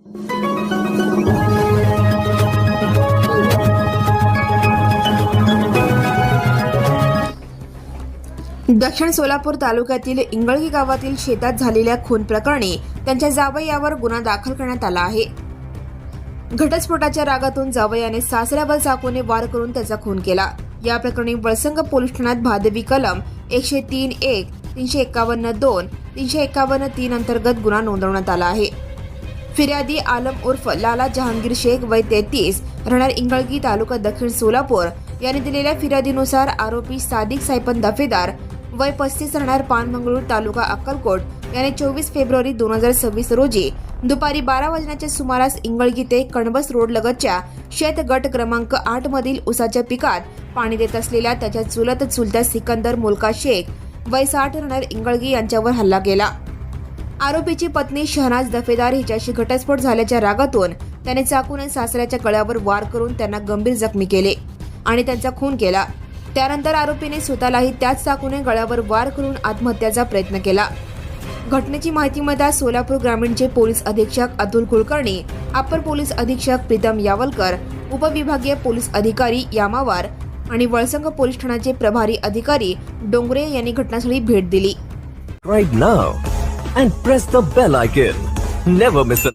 दक्षिण सोलापूर तालुक्यातील इंगळगी गावातील शेतात झालेल्या खून प्रकरणी त्यांच्या जावयावर गुन्हा दाखल करण्यात आला आहे। घटस्फोटाच्या रागातून जावयाने सासऱ्यावर चाकूने वार करून त्याचा खून केला। या प्रकरणी वळसंग पोलीस ठाण्यात भादवी कलम 103(1), 351(2), 351(3) अंतर्गत गुन्हा नोंदवण्यात आला आहे। फिर्यादी आलम उर्फ लाला जहांगीर शेख वय 33 राहणार इंगळगी तालुका दक्षिण सोलापूर यांनी दिलेल्या फिर्यादीनुसार आरोपी सादिक सायपन दफेदार वय 35 राहणार पानमंगळूर तालुका अक्कलकोट याने 24 फेब्रुवारी 2026 रोजी दुपारी 12 वाजण्याच्या सुमारास इंगळगी ते कणबस रोड लगतच्या शेत गट क्रमांक 8 मधील उसाच्या पिकात पाणी देत असलेल्या त्याच्या चुलत्या सिकंदर मुलका शेख वय 60 राहणार इंगळगी यांच्यावर हल्ला केला। आरोपीची पत्नी शहनाज दफेदार हिच्याशी घटस्फोट झाल्याच्या रागातून त्याने चाकूने सासऱ्याच्या गळ्यावर वार करून त्यांना गंभीर जखमी केले आणि त्यांचा खून केला। त्यानंतर आरोपीने स्वतःलाही त्याच चाकूने गळ्यावर वार करून आत्महत्याचा प्रयत्न केला। घटनेची माहिती मिळताच सोलापूर ग्रामीणचे पोलीस अधीक्षक अतुल कुलकर्णी, अप्पर पोलीस अधीक्षक प्रीतम यावलकर, उपविभागीय पोलीस अधिकारी यामावार आणि वळसंग पोलीस ठाण्याचे प्रभारी अधिकारी डोंगरे यांनी घटनास्थळी भेट दिली। Right now and press the bell icon. Never miss an